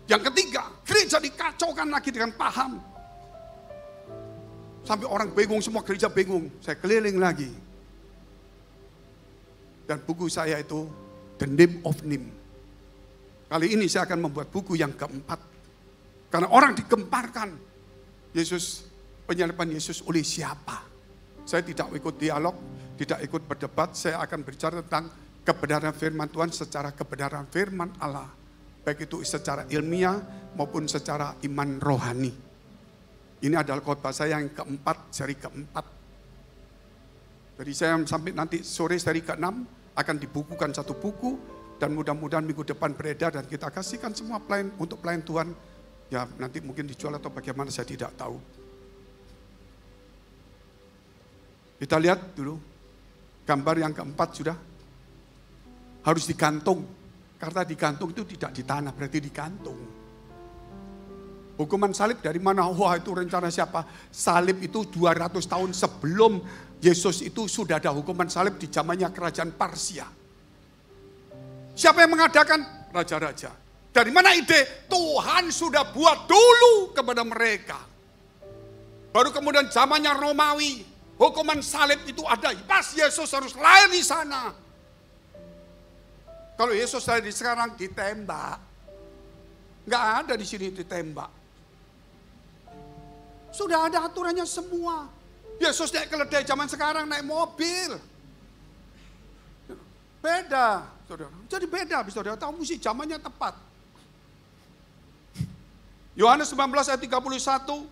Yang ketiga, gereja dikacaukan lagi dengan paham. Sampai orang bingung, semua gereja bingung. Saya keliling lagi. Dan buku saya itu The Name of Name. Kali ini saya akan membuat buku yang keempat. Karena orang digemparkan. Yesus, penyaliban Yesus oleh siapa? Saya tidak ikut dialog, tidak ikut berdebat. Saya akan bicara tentang kebenaran firman Tuhan secara kebenaran firman Allah. Baik itu secara ilmiah maupun secara iman rohani. Ini adalah khotbah saya yang keempat, seri keempat. Jadi saya sampai nanti sore seri ke-6 akan dibukukan satu buku. Dan mudah-mudahan minggu depan beredar dan kita kasihkan semua untuk pelayan Tuhan. Ya nanti mungkin dijual atau bagaimana saya tidak tahu. Kita lihat dulu. Gambar yang keempat sudah. Harus digantung. Karena digantung itu tidak di tanah, berarti digantung. Hukuman salib dari mana? Wah itu rencana siapa? Salib itu 200 tahun sebelum Yesus itu sudah ada hukuman salib di zamannya kerajaan Parsia. Siapa yang mengadakan? Raja-raja. Dari mana ide? Tuhan sudah buat dulu kepada mereka. Baru kemudian zamannya Romawi, hukuman salib itu ada. Pas Yesus harus lahir di sana. Kalau Yesus lahir di sekarang ditembak. Nggak ada di sini ditembak. Sudah ada aturannya semua. Yesus naik keledai zaman sekarang naik mobil. Beda, saudara. Jadi beda, saudara. Tahu mesti zamannya tepat. Yohanes 19 ayat 31.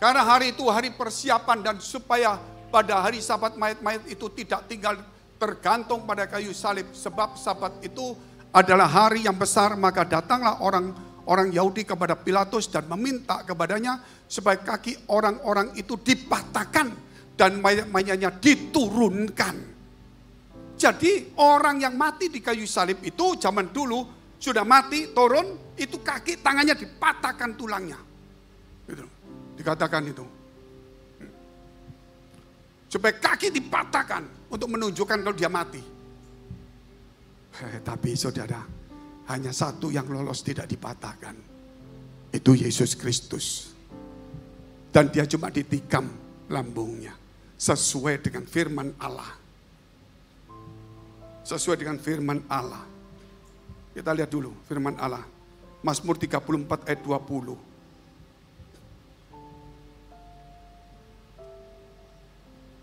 Karena hari itu hari persiapan dan supaya pada hari Sabat mayat-mayat itu tidak tinggal tergantung pada kayu salib. Sebab Sabat itu adalah hari yang besar, maka datanglah orang Yahudi kepada Pilatus dan meminta kepadanya supaya kaki orang-orang itu dipatahkan dan mayat-mayatnya diturunkan. Jadi orang yang mati di kayu salib itu zaman dulu sudah mati, turun, itu kaki tangannya dipatahkan tulangnya. Gitu. Dikatakan itu. Supaya kaki dipatahkan untuk menunjukkan kalau dia mati. Tapi saudara, hanya satu yang lolos tidak dipatahkan. Itu Yesus Kristus. Dan dia cuma ditikam lambungnya. Sesuai dengan firman Allah. Sesuai dengan firman Allah. Kita lihat dulu firman Allah. Mazmur 34 ayat 20.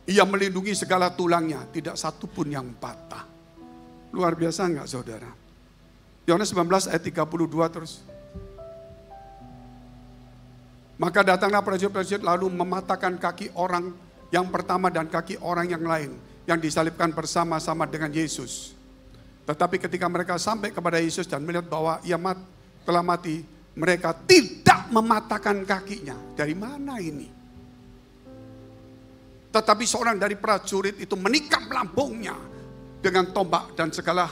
Ia melindungi segala tulangnya, tidak satu pun yang patah. Luar biasa enggak saudara? Yohanes 19 ayat 32 terus. Maka datanglah prajurit-prajurit lalu mematahkan kaki orang yang pertama dan kaki orang yang lain yang disalibkan bersama-sama dengan Yesus. Tetapi ketika mereka sampai kepada Yesus dan melihat bahwa ia telah mati, mereka tidak mematahkan kakinya. Dari mana ini? Tetapi seorang dari prajurit itu menikam lambungnya dengan tombak dan segera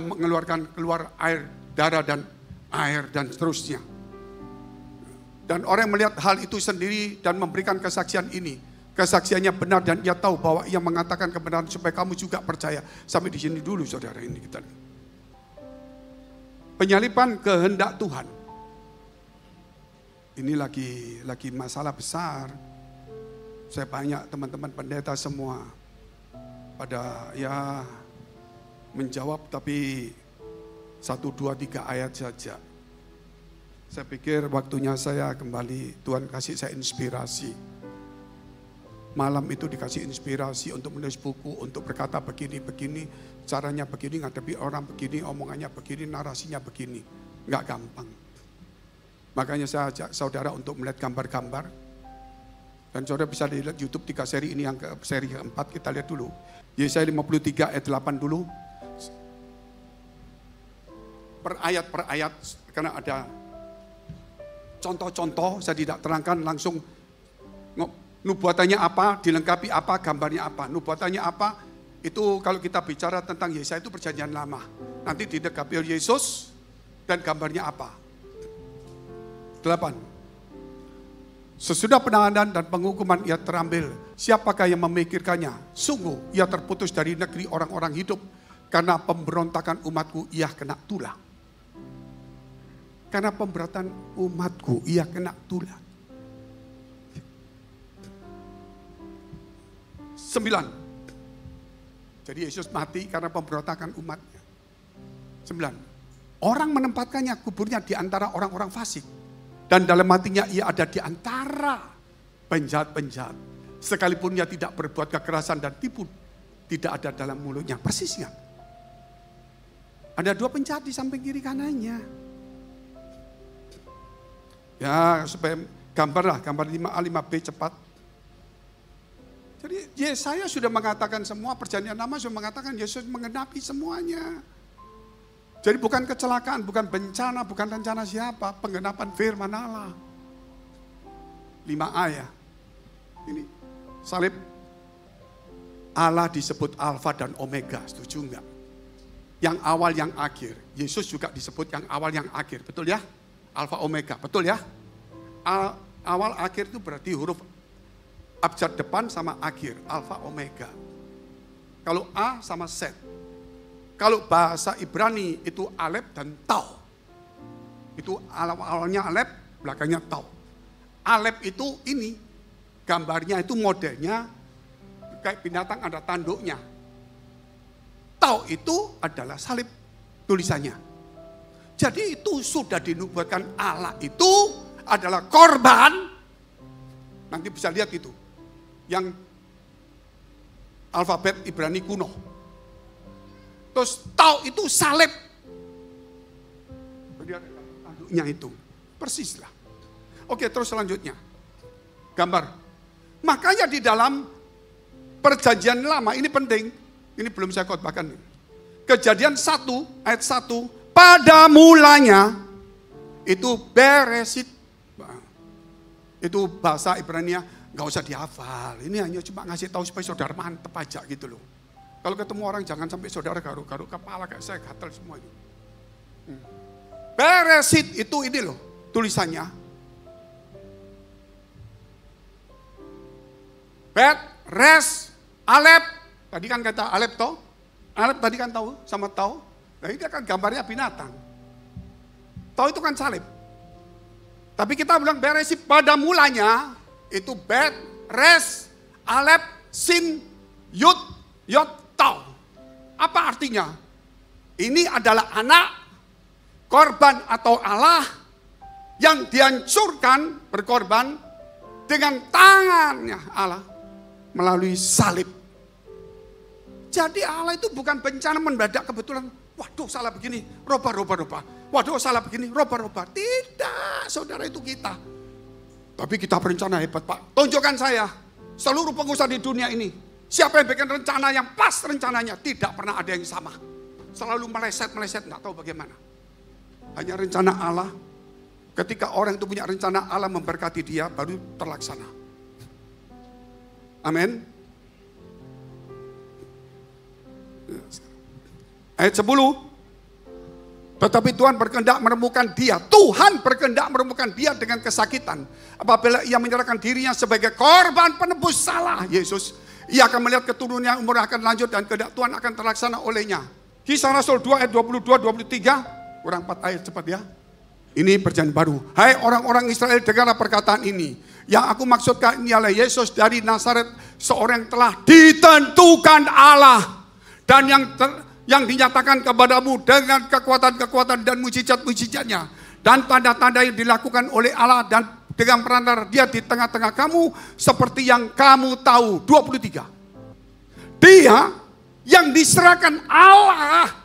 mengeluarkan keluar air, darah dan air dan seterusnya. Dan orang yang melihat hal itu sendiri dan memberikan kesaksian ini, kesaksiannya benar dan ia tahu bahwa ia mengatakan kebenaran supaya kamu juga percaya. Sampai di sini dulu saudara ini kita. Penyaliban kehendak Tuhan. Ini lagi masalah besar. Saya banyak teman-teman pendeta semua pada ya menjawab, tapi 1, 2, 3 ayat saja. Saya pikir waktunya saya kembali, Tuhan kasih saya inspirasi. Malam itu dikasih inspirasi untuk menulis buku, untuk berkata begini, caranya begini, ngadepi orang begini, omongannya begini, narasinya begini. Nggak gampang. Makanya saya ajak saudara untuk melihat gambar-gambar. Dan saudara bisa lihat YouTube 3 seri ini, yang ke seri keempat kita lihat dulu. Yesaya 53 ayat 8 dulu. Per ayat, karena ada contoh-contoh, saya tidak terangkan langsung nubuatannya apa, dilengkapi apa, gambarnya apa. Nubuatannya apa, itu kalau kita bicara tentang Yesaya itu perjanjian lama. Nanti dilengkapi oleh Yesus dan gambarnya apa. 8. Sesudah penahanan dan penghukuman ia terambil. Siapakah yang memikirkannya? Sungguh ia terputus dari negeri orang-orang hidup. Karena pemberontakan umatku ia kena tulah. Karena pemberatan umatku ia kena tulah. 9. Jadi Yesus mati karena pemberontakan umatnya. 9. Orang menempatkannya, kuburnya di antara orang-orang fasik. Dan dalam hatinya ia ada di antara penjahat-penjahat. Sekalipun ia tidak berbuat kekerasan dan tipu, tidak ada dalam mulutnya. Persis nggak? Ada 2 penjahat di samping kiri kanannya. Ya supaya gambar 5A, 5B cepat. Jadi Yesaya sudah mengatakan semua, perjanjian lama sudah mengatakan Yesus mengenapi semuanya. Jadi bukan kecelakaan, bukan bencana, bukan rencana siapa, penggenapan firman Allah. 5A ya. Ini salib Allah disebut Alfa dan Omega, setuju enggak? Yang awal yang akhir. Yesus juga disebut yang awal yang akhir, betul ya? Alfa Omega, betul ya? Awal akhir itu berarti huruf abjad depan sama akhir, Alfa Omega. Kalau A sama Z. Kalau bahasa Ibrani itu Alef dan Tau. Itu awalnya Alef, belakangnya Tau. Alef itu ini, gambarnya itu modelnya kayak binatang ada tanduknya. Tau itu adalah salib tulisannya. Jadi itu sudah dinubuatkan Allah itu adalah korban. Nanti bisa lihat itu. Yang alfabet Ibrani kuno. Terus Tau itu salib. Tanduknya itu. Persis lah. Oke, terus selanjutnya. Gambar. Makanya di dalam perjanjian lama, ini penting. Ini belum saya khotbahkan. Kejadian 1 ayat 1. Pada mulanya itu beresit. Itu bahasa Ibrania nggak usah dihafal. Ini hanya cuma ngasih tahu supaya saudara mantep aja gitu loh. Kalau ketemu orang jangan sampai saudara garuk-garuk kepala kayak saya gatel semua itu. Beresit itu ini loh tulisannya. Bet, res, alep. Tadi kan kata alep toh. Alep tadi kan tahu sama tahu. Nah ini kan gambarnya binatang. Tahu itu kan salib. Tapi kita bilang beresit pada mulanya itu bet, res, alep, sin, yud, yod, tau. Apa artinya? Ini adalah anak, korban atau Allah yang dihancurkan berkorban dengan tangannya Allah melalui salib. Jadi Allah itu bukan bencana mendadak kebetulan, waduh salah begini, roba. Waduh salah begini, roba. Tidak, saudara itu kita. Tapi kita berencana hebat Pak. Tunjukkan saya, seluruh pengusaha di dunia ini. Siapa yang bikin rencana yang pas rencananya? Tidak pernah ada yang sama. Selalu meleset, nggak tahu bagaimana. Hanya rencana Allah. Ketika orang itu punya rencana Allah memberkati dia, baru terlaksana. Amin. Ayat 10. Tetapi Tuhan berkehendak menemukan dia. Tuhan berkehendak menemukan dia dengan kesakitan. Apabila ia menyerahkan dirinya sebagai korban penebus salah Yesus. Ia akan melihat keturunannya, umur akan lanjut dan kehendak Tuhan akan terlaksana olehnya. Kisah Rasul 2 ayat 22-23. Kurang 4 ayat cepat ya. Ini perjanjian baru. Hai orang-orang Israel, dengarlah perkataan ini. Yang aku maksudkan ini adalah Yesus dari Nazaret. Seorang yang telah ditentukan Allah. Dan yang yang dinyatakan kepadamu dengan kekuatan-kekuatan dan mujizat-mujizatnya dan tanda-tanda yang dilakukan oleh Allah dan dengan perantara dia di tengah-tengah kamu seperti yang kamu tahu. 23. Dia yang diserahkan Allah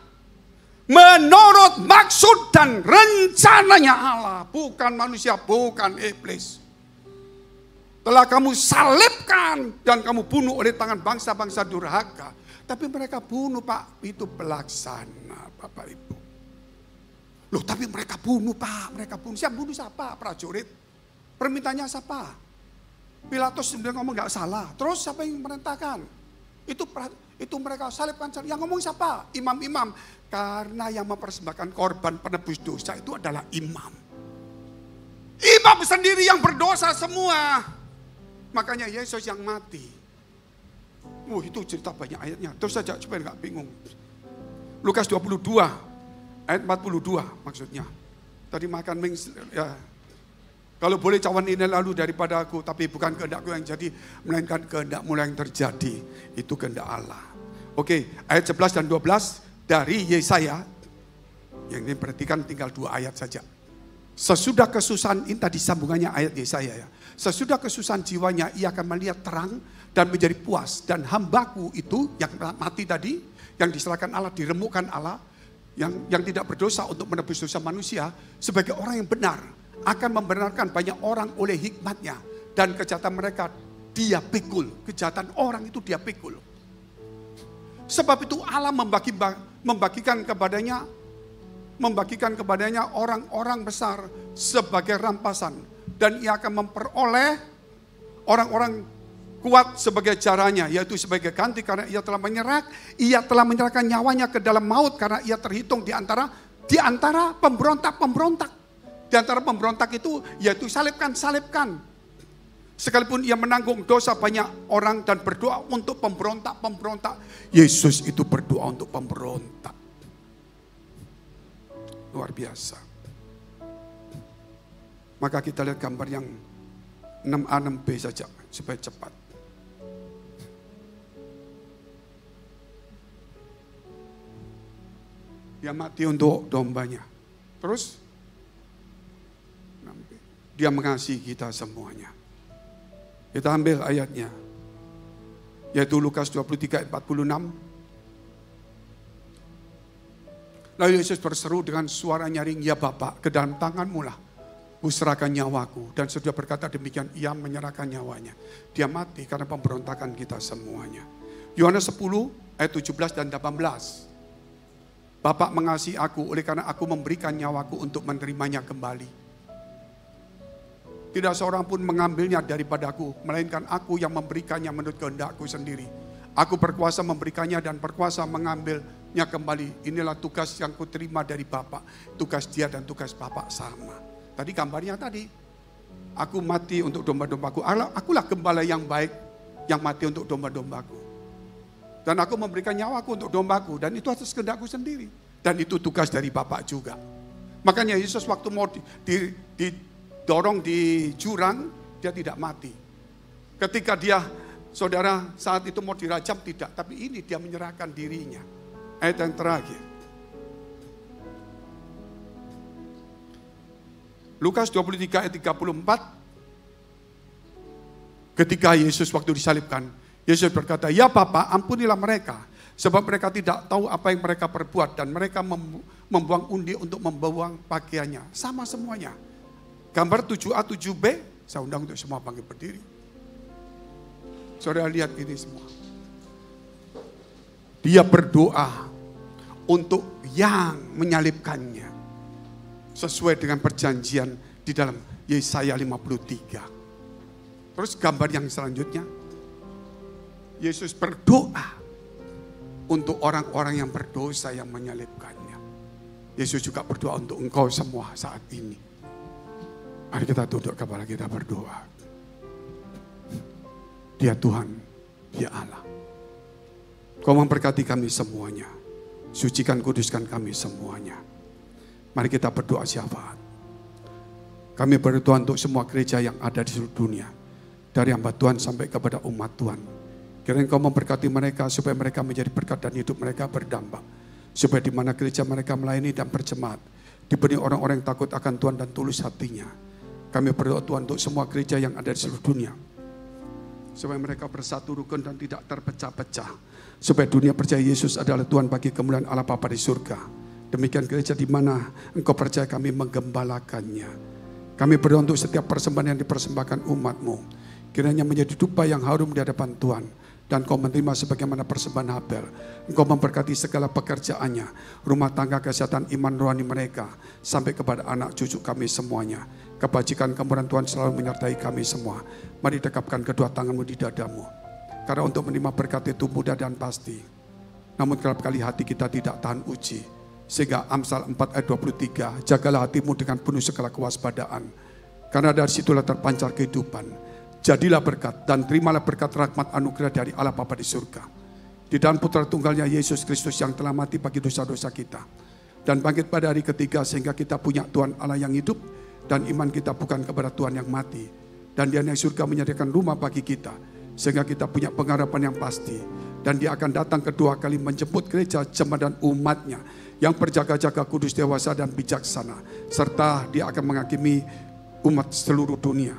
menurut maksud dan rencananya Allah, bukan manusia, bukan iblis. Telah kamu salibkan dan kamu bunuh oleh tangan bangsa-bangsa durhaka. Tapi mereka bunuh, Pak, itu pelaksana, Bapak Ibu. Loh, tapi mereka bunuh, Pak, mereka bunuh. Siapa bunuh siapa? Prajurit. Permintaannya siapa? Pilatus sebenarnya ngomong nggak salah. Terus siapa yang merintahkan? Itu mereka salibkan. Yang ngomong siapa? Imam-imam. Karena yang mempersembahkan korban penebus dosa itu adalah imam. Imam sendiri yang berdosa semua. Makanya Yesus yang mati. Itu cerita banyak ayatnya. Terus saja supaya nggak bingung. Lukas 22 ayat 42 maksudnya. Tadi makan ya. Kalau boleh cawan ini lalu daripada aku, tapi bukan kehendakku yang jadi, melainkan kehendakmu yang terjadi. Itu kehendak Allah. Oke, ayat 11 dan 12 dari Yesaya. Yang ini perhatikan tinggal 2 ayat saja. Sesudah kesusahan, ini tadi sambungannya ayat Yesaya ya. Sesudah kesusahan jiwanya, ia akan melihat terang dan menjadi puas. Dan hambaku itu yang mati tadi, yang diserahkan Allah, diremukkan Allah, yang tidak berdosa untuk menebus dosa manusia, sebagai orang yang benar, akan membenarkan banyak orang oleh hikmatnya. Dan kejahatan mereka dia pikul. Kejahatan orang itu dia pikul. Sebab itu Allah membagikan kepadanya orang-orang besar sebagai rampasan. Dan ia akan memperoleh orang-orang kuat sebagai caranya, yaitu sebagai ganti karena ia telah menyerahkan nyawanya ke dalam maut karena ia terhitung di antara pemberontak-pemberontak. Di antara pemberontak itu yaitu salibkan. Sekalipun ia menanggung dosa banyak orang dan berdoa untuk pemberontak. Yesus itu berdoa untuk pemberontak. Luar biasa. Maka kita lihat gambar yang 6A 6B saja supaya cepat. Dia mati untuk dombanya. Terus dia mengasihi kita semuanya. Kita ambil ayatnya. Yaitu Lukas 23 ayat 46. Lalu Yesus berseru dengan suara nyaring, ya Bapa, ke dalam tanganmu lah kuserahkan nyawaku. Dan sudah berkata demikian, ia menyerahkan nyawanya. Dia mati karena pemberontakan kita semuanya. Yohanes 10 ayat 17 dan 18. Bapa mengasihi aku oleh karena aku memberikan nyawaku untuk menerimanya kembali. Tidak seorang pun mengambilnya daripadaku, melainkan aku yang memberikannya menurut kehendakku sendiri. Aku berkuasa memberikannya dan berkuasa mengambilnya kembali. Inilah tugas yang kuterima dari Bapa. Tugas dia dan tugas Bapa sama. Tadi gambarnya tadi. Aku mati untuk domba-dombaku. Akulah gembala yang baik yang mati untuk domba-dombaku. Dan aku memberikan nyawaku untuk dombaku. Dan itu atas kehendakku sendiri. Dan itu tugas dari Bapa juga. Makanya Yesus waktu mau dorong di jurang, dia tidak mati. Ketika dia, saudara, saat itu mau dirajam, tidak. Tapi ini dia menyerahkan dirinya. Ayat yang terakhir. Lukas 23 ayat 34. Ketika Yesus waktu disalibkan, Yesus berkata, ya Bapa, ampunilah mereka. Sebab mereka tidak tahu apa yang mereka perbuat. Dan mereka membuang undi untuk membuang pakaiannya. Sama semuanya. Gambar 7A, 7B, saya undang untuk semua bangkit berdiri. Saudara lihat ini semua. Dia berdoa untuk yang menyalibkannya. Sesuai dengan perjanjian di dalam Yesaya 53. Terus gambar yang selanjutnya. Yesus berdoa untuk orang-orang yang berdosa yang menyalibkannya. Yesus juga berdoa untuk engkau semua saat ini. Mari kita tunduk kepala kita berdoa. Dia Tuhan, dia Allah. Kau memberkati kami semuanya. Sucikan, kuduskan kami semuanya. Mari kita berdoa syafaat. Kami berdoa untuk semua gereja yang ada di seluruh dunia. Dari hamba Tuhan sampai kepada umat Tuhan. Kiranya Kau memberkati mereka supaya mereka menjadi berkat dan hidup mereka berdampak. Supaya di mana gereja mereka melayani dan berjemaat, dipenuhi orang-orang yang takut akan Tuhan dan tulus hatinya. Kami berdoa Tuhan untuk semua gereja yang ada di seluruh dunia, supaya mereka bersatu rukun dan tidak terpecah-pecah. Supaya dunia percaya Yesus adalah Tuhan bagi kemuliaan Allah Bapa di surga. Demikian gereja di mana Engkau percaya kami menggembalakannya. Kami berdoa untuk setiap persembahan yang dipersembahkan umat-Mu, kiranya menjadi dupa yang harum di hadapan Tuhan. Dan Kau menerima sebagaimana persembahan Habel. Engkau memberkati segala pekerjaannya, rumah tangga, kesehatan, iman rohani mereka, sampai kepada anak cucu kami semuanya. Kebajikan kemurahan Tuhan selalu menyertai kami semua. Mari dekapkan kedua tanganmu di dadamu. Karena untuk menerima berkat itu mudah dan pasti. Namun kerap kali hati kita tidak tahan uji. Sehingga Amsal 4 ayat 23, jagalah hatimu dengan penuh segala kewaspadaan. Karena dari situlah terpancar kehidupan. Jadilah berkat dan terimalah berkat rahmat anugerah dari Allah Bapa di surga. Di dalam putra tunggalnya Yesus Kristus yang telah mati bagi dosa-dosa kita. Dan bangkit pada hari ketiga sehingga kita punya Tuhan Allah yang hidup. Dan iman kita bukan kepada Tuhan yang mati. Dan Dia yang surga menyediakan rumah bagi kita. Sehingga kita punya pengharapan yang pasti. Dan Dia akan datang kedua kali menjemput gereja, jemaat dan umatnya. Yang berjaga-jaga kudus, dewasa dan bijaksana. Serta Dia akan menghakimi umat seluruh dunia.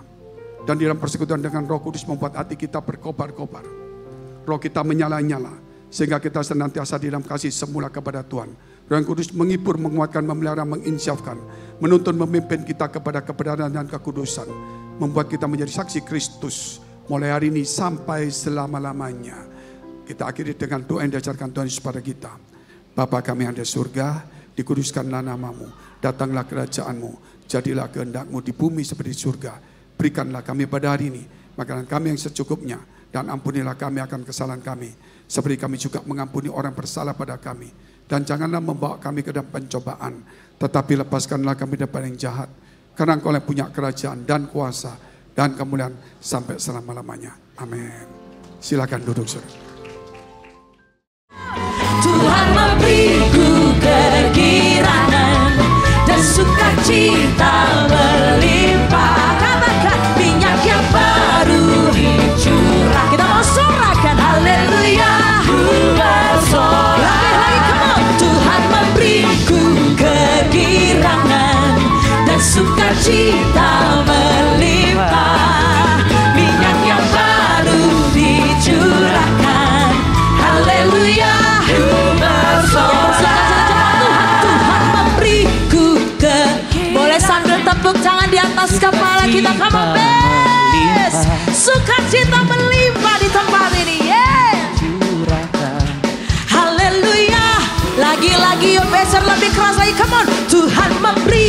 Dan di dalam persekutuan dengan Roh Kudus membuat hati kita berkobar-kobar. Roh kita menyala-nyala. Sehingga kita senantiasa di dalam kasih semula kepada Tuhan. Roh yang Kudus menghibur, menguatkan, memelihara, menginsyafkan. Menuntun, memimpin kita kepada kebenaran dan kekudusan. Membuat kita menjadi saksi Kristus. Mulai hari ini sampai selama-lamanya. Kita akhiri dengan doa yang diajarkan Tuhan Yesus pada kita. Bapa kami yang ada di surga, dikuduskanlah namamu. Datanglah kerajaanmu. Jadilah kehendak-Mu di bumi seperti di surga. Berikanlah kami pada hari ini makanan kami yang secukupnya. Dan ampunilah kami akan kesalahan kami. Seperti kami juga mengampuni orang bersalah pada kami. Dan janganlah membawa kami ke dalam pencobaan. Tetapi lepaskanlah kami dari yang jahat. Karena Engkau yang punya kerajaan dan kuasa dan kemuliaan sampai selama-lamanya. Amin. Silakan duduk saudara. Tuhan memberiku kegirangan dan sukacita berlimpah. Minyak yang baru dicurah. Kita mau sorakan haleluya. Bersorak. Lagi come on. Tuhan memberiku kegirangan dan sukacita berlimpah. Minyak yang baru dicurahkan. Haleluya. Bersorak. Tuhan memberiku boleh sambil tepuk tangan di atas kepala kita. Come on, sukacita melimpah di tempat ini. Haleluya. Lagi-lagi yuk beser lebih keras lagi. Come on. Tuhan memberi